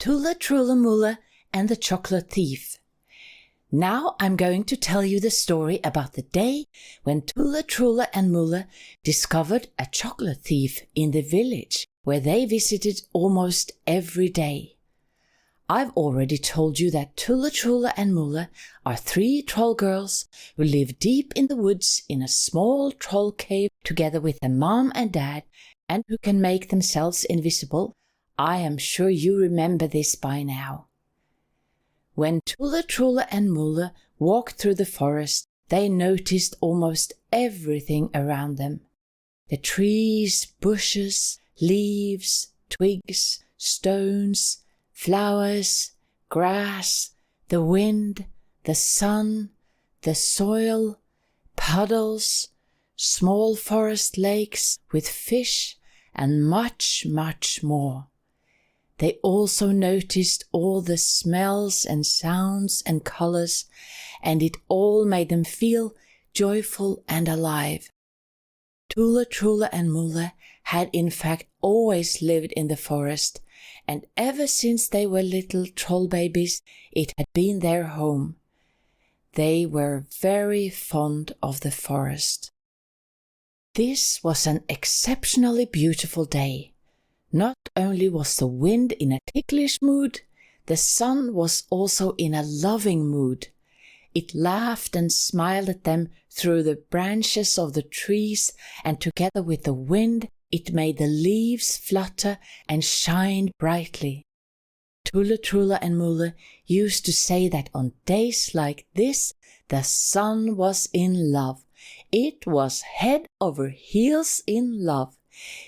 Tulle, Trulle, Mulle and the Chocolate Thief. Now I'm going to tell you the story about the day when Tulle, Trulle and Mulle discovered a chocolate thief in the village where they visited almost every day. I've already told you that Tulle, Trulle and Mulle are 3 troll girls who live deep in the woods in a small troll cave together with their mom and dad, and who can make themselves invisible. I am sure you remember this by now. When Tulle, Trulle and Mulle walked through the forest, they noticed almost everything around them. The trees, bushes, leaves, twigs, stones, flowers, grass, the wind, the sun, the soil, puddles, small forest lakes with fish, and much, much more. They also noticed all the smells and sounds and colors, and it all made them feel joyful and alive. Tulle, Trulle and Mulle had in fact always lived in the forest, and ever since they were little troll babies, it had been their home. They were very fond of the forest. This was an exceptionally beautiful day. Not only was the wind in a ticklish mood, the sun was also in a loving mood. It laughed and smiled at them through the branches of the trees, and together with the wind, it made the leaves flutter and shine brightly. Tulle, Trulle and Mulle used to say that on days like this, the sun was in love. It was head over heels in love.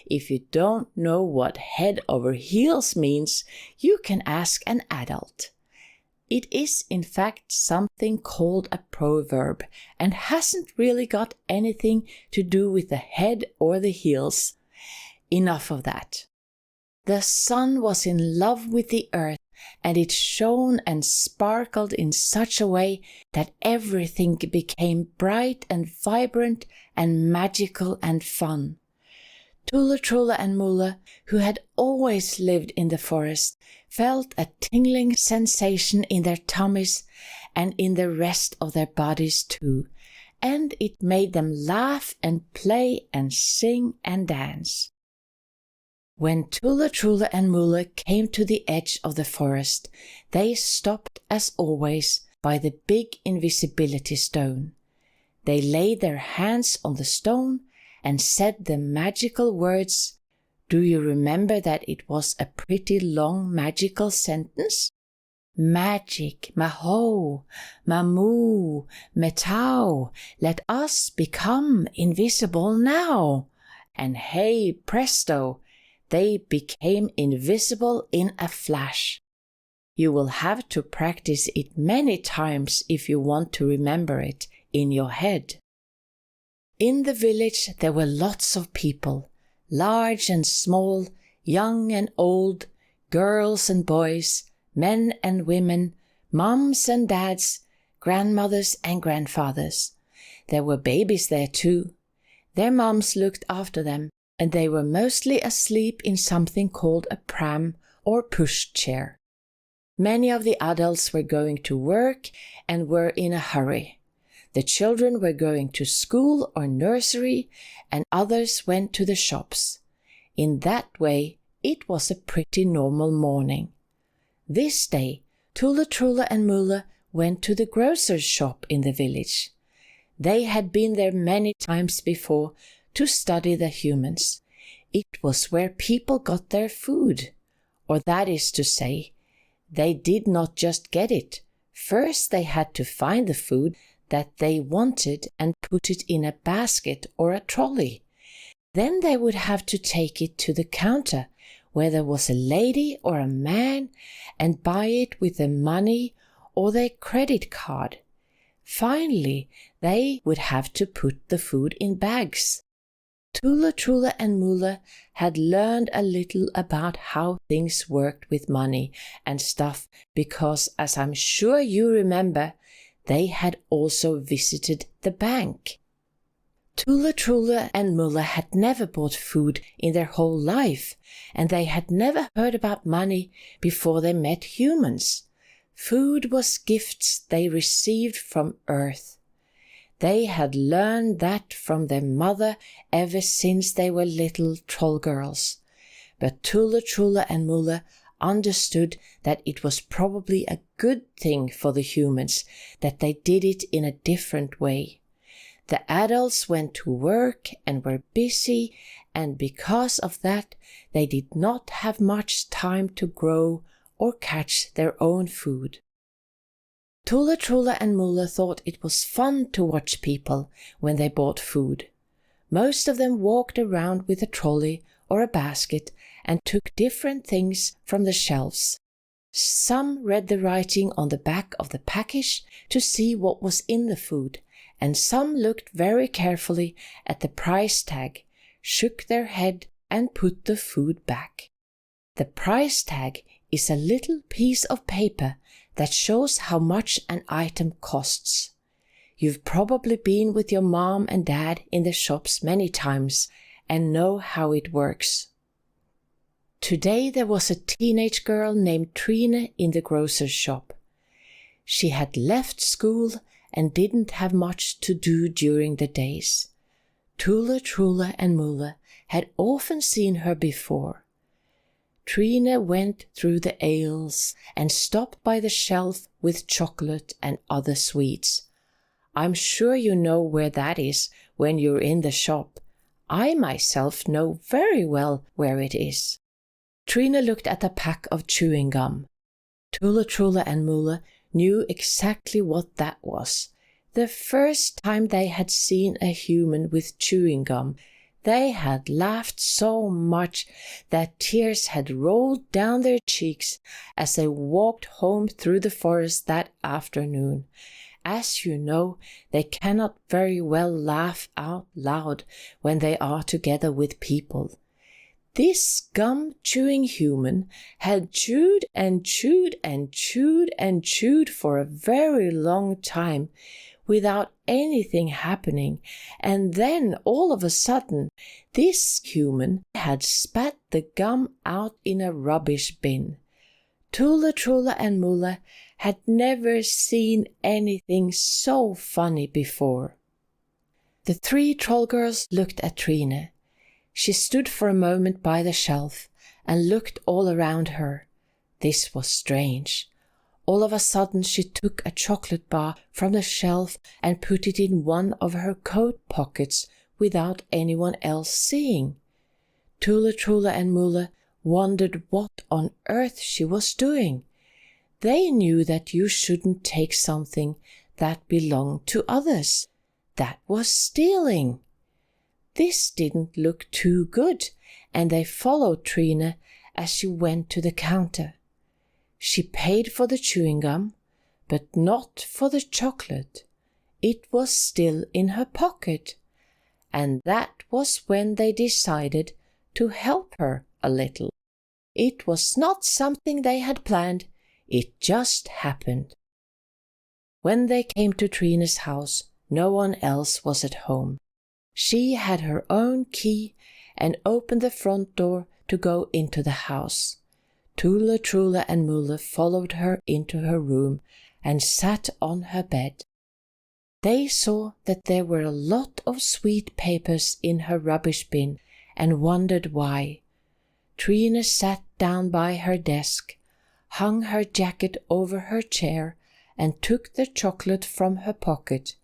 If you don't know what head over heels means, you can ask an adult. It is in fact something called a proverb and hasn't really got anything to do with the head or the heels. Enough of that. The sun was in love with the earth, and it shone and sparkled in such a way that everything became bright and vibrant and magical and fun. Tulle, Trulle and Mulle, who had always lived in the forest, felt a tingling sensation in their tummies and in the rest of their bodies too, and it made them laugh and play and sing and dance. When Tulle, Trulle and Mulle came to the edge of the forest, they stopped as always by the big Invisibility Stone. They laid their hands on the stone and said the magical words. Do you remember that it was a pretty long magical sentence? Magic, maho, mamu, metau, let us become invisible now. And hey presto, they became invisible in a flash. You will have to practice it many times if you want to remember it in your head. In the village there were lots of people, large and small, young and old, girls and boys, men and women, mums and dads, grandmothers and grandfathers. There were babies there too. Their mums looked after them, and they were mostly asleep in something called a pram or pushchair. Many of the adults were going to work and were in a hurry. The children were going to school or nursery, and others went to the shops. In that way, it was a pretty normal morning. This day, Tulle, Trulle and Mulle went to the grocer's shop in the village. They had been there many times before to study the humans. It was where people got their food, or that is to say, they did not just get it. First they had to find the food that they wanted and put it in a basket or a trolley. Then they would have to take it to the counter where there was a lady or a man and buy it with their money or their credit card. Finally, they would have to put the food in bags. Tulle, Trulle and Mulle had learned a little about how things worked with money and stuff because, as I'm sure you remember, they had also visited the bank. Tulle, Trulle and Mulle had never bought food in their whole life, and they had never heard about money before they met humans. Food was gifts they received from Earth. They had learned that from their mother ever since they were little troll girls. But Tulle, Trulle and Mulle understood that it was probably a good thing for the humans that they did it in a different way. The adults went to work and were busy, and because of that, they did not have much time to grow or catch their own food. Tulle, Trulle and Mulle thought it was fun to watch people when they bought food. Most of them walked around with a trolley or a basket and took different things from the shelves. Some read the writing on the back of the package to see what was in the food, and some looked very carefully at the price tag, shook their head and put the food back. The price tag is a little piece of paper that shows how much an item costs. You've probably been with your mom and dad in the shops many times and know how it works. Today there was a teenage girl named Trine in the grocer's shop. She had left school and didn't have much to do during the days. Tulle, Trulle and Mulle had often seen her before. Trine went through the aisles and stopped by the shelf with chocolate and other sweets. I'm sure you know where that is when you're in the shop. I myself know very well where it is. Trine looked at a pack of chewing gum. Tulle, Trulle and Mulle knew exactly what that was. The first time they had seen a human with chewing gum, they had laughed so much that tears had rolled down their cheeks as they walked home through the forest that afternoon. As you know, they cannot very well laugh out loud when they are together with people. This gum-chewing human had chewed and chewed and chewed and chewed for a very long time without anything happening, and then all of a sudden this human had spat the gum out in a rubbish bin. Tulle, Trulle and Mulle had never seen anything so funny before. The three troll girls looked at Trine. She stood for a moment by the shelf and looked all around her. This was strange. All of a sudden she took a chocolate bar from the shelf and put it in one of her coat pockets without anyone else seeing. Tulle, Trulle and Mulle wondered what on earth she was doing. They knew that you shouldn't take something that belonged to others. That was stealing. This didn't look too good, and they followed Trine as she went to the counter. She paid for the chewing gum, but not for the chocolate. It was still in her pocket, and that was when they decided to help her a little. It was not something they had planned, it just happened. When they came to Trine's house, no one else was at home. She had her own key and opened the front door to go into the house. Tulle, Trulle and Mulle followed her into her room and sat on her bed. They saw that there were a lot of sweet papers in her rubbish bin and wondered why. Trine sat down by her desk, hung her jacket over her chair and took the chocolate from her pocket.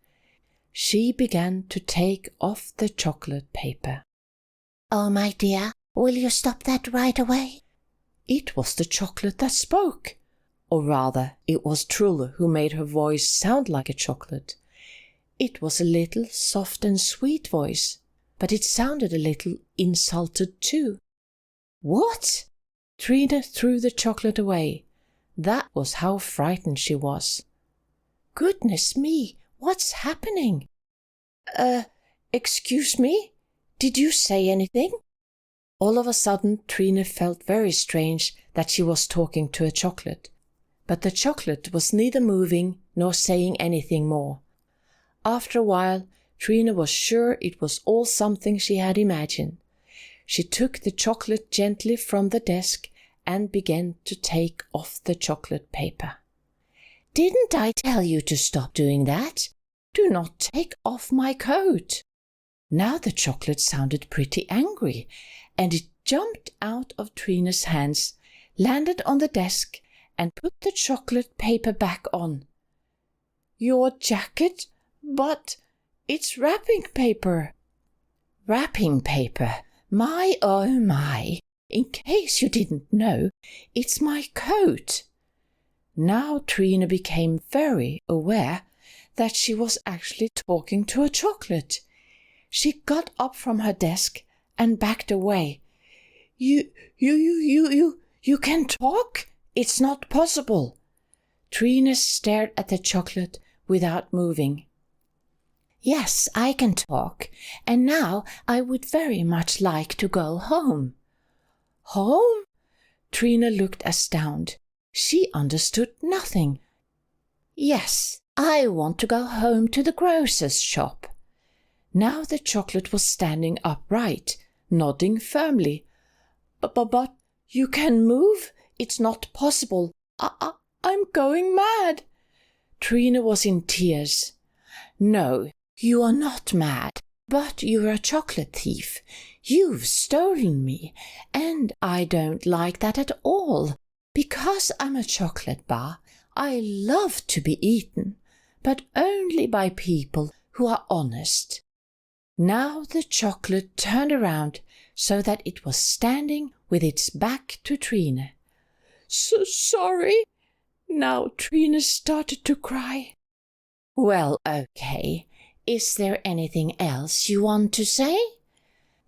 She began to take off the chocolate paper. "Oh, my dear, will you stop that right away?" It was the chocolate that spoke. Or rather, it was Trulle who made her voice sound like a chocolate. It was a little soft and sweet voice, but it sounded a little insulted too. What? Trine threw the chocolate away. That was how frightened she was. Goodness me, what's happening? Excuse me? Did you say anything? All of a sudden, Trine felt very strange that she was talking to a chocolate. But the chocolate was neither moving nor saying anything more. After a while, Trina was sure it was all something she had imagined. She took the chocolate gently from the desk and began to take off the chocolate paper. Didn't I tell you to stop doing that? Do not take off my coat. Now the chocolate sounded pretty angry, and it jumped out of Trina's hands, landed on the desk, and put the chocolate paper back on. Your jacket? But it's wrapping paper. Wrapping paper? My, oh my. In case you didn't know, it's my coat. Now Trina became very aware that she was actually talking to a chocolate. She got up from her desk and backed away. You can talk? It's not possible. Trina stared at the chocolate without moving. Yes, I can talk, and now I would very much like to go home. Home? Trina looked astounded. She understood nothing. Yes, I want to go home to the grocer's shop. Now the chocolate was standing upright, nodding firmly. But you can move? It's not possible. I'm going mad. Trina was in tears. No, you are not mad, but you're a chocolate thief. You've stolen me, and I don't like that at all. Because I'm a chocolate bar, I love to be eaten, but only by people who are honest. Now the chocolate turned around so that it was standing with its back to Trina. So sorry. Now Trina started to cry. Well, okay. Is there anything else you want to say?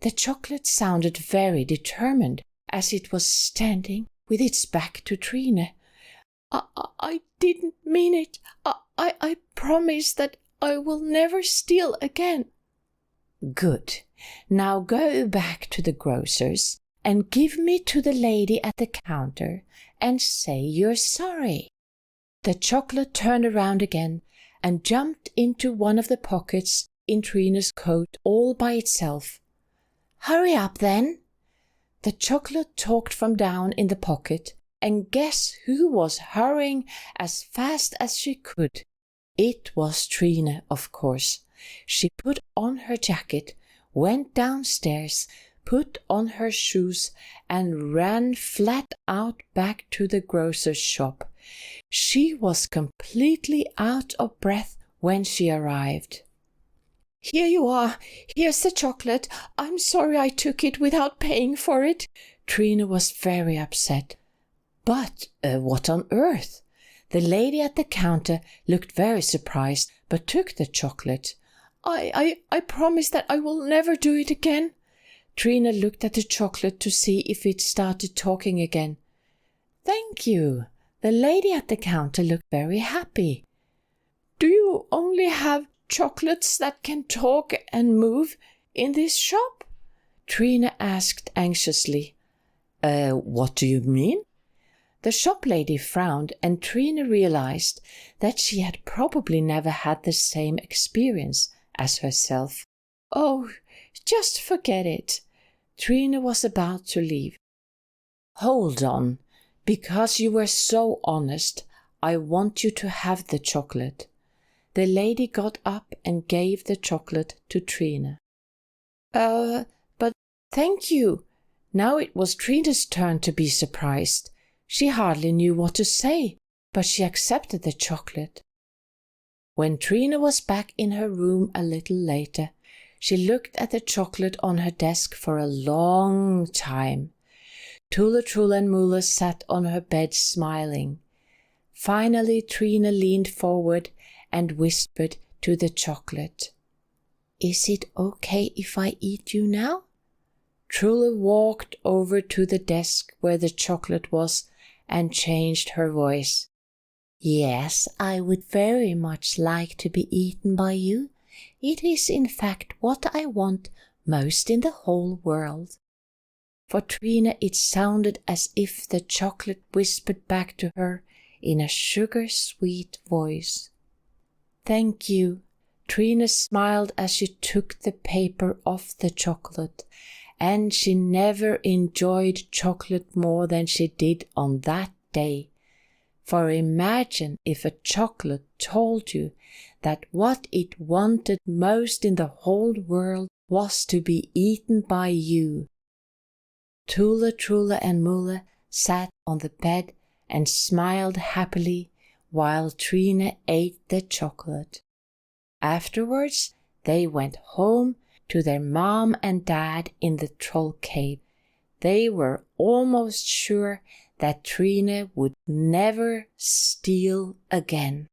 The chocolate sounded very determined as it was standing with its back to Trina. I didn't mean it. I promise that I will never steal again. Good. Now go back to the grocer's and give me to the lady at the counter and say you're sorry. The chocolate turned around again and jumped into one of the pockets in Trina's coat all by itself. Hurry up then. The chocolate talked from down in the pocket, and guess who was hurrying as fast as she could? It was Trina, of course. She put on her jacket, went downstairs, put on her shoes, and ran flat out back to the grocer's shop. She was completely out of breath when she arrived. Here you are. Here's the chocolate. I'm sorry I took it without paying for it. Trina was very upset. But what on earth? The lady at the counter looked very surprised, but took the chocolate. I promise that I will never do it again. Trina looked at the chocolate to see if it started talking again. Thank you. The lady at the counter looked very happy. Do you only have chocolates that can talk and move in this shop? Trina asked anxiously. What do you mean? The shop lady frowned, and Trina realized that she had probably never had the same experience as herself. Oh, just forget it. Trina was about to leave. Hold on. Because you were so honest, I want you to have the chocolate. The lady got up and gave the chocolate to Trina. But thank you. Now it was Trina's turn to be surprised. She hardly knew what to say, but she accepted the chocolate. When Trina was back in her room a little later, she looked at the chocolate on her desk for a long time. Trulle and Mulle sat on her bed smiling. Finally Trina leaned forward and whispered to the chocolate. Is it okay if I eat you now? Trulle walked over to the desk where the chocolate was and changed her voice. Yes, I would very much like to be eaten by you. It is in fact what I want most in the whole world. For Trina it sounded as if the chocolate whispered back to her in a sugar-sweet voice. Thank you. Trine smiled as she took the paper off the chocolate, and she never enjoyed chocolate more than she did on that day. For imagine if a chocolate told you that what it wanted most in the whole world was to be eaten by you. Tulle, Trulle and Mulle sat on the bed and smiled happily while Trine ate the chocolate. Afterwards, they went home to their mom and dad in the troll cave. They were almost sure that Trine would never steal again.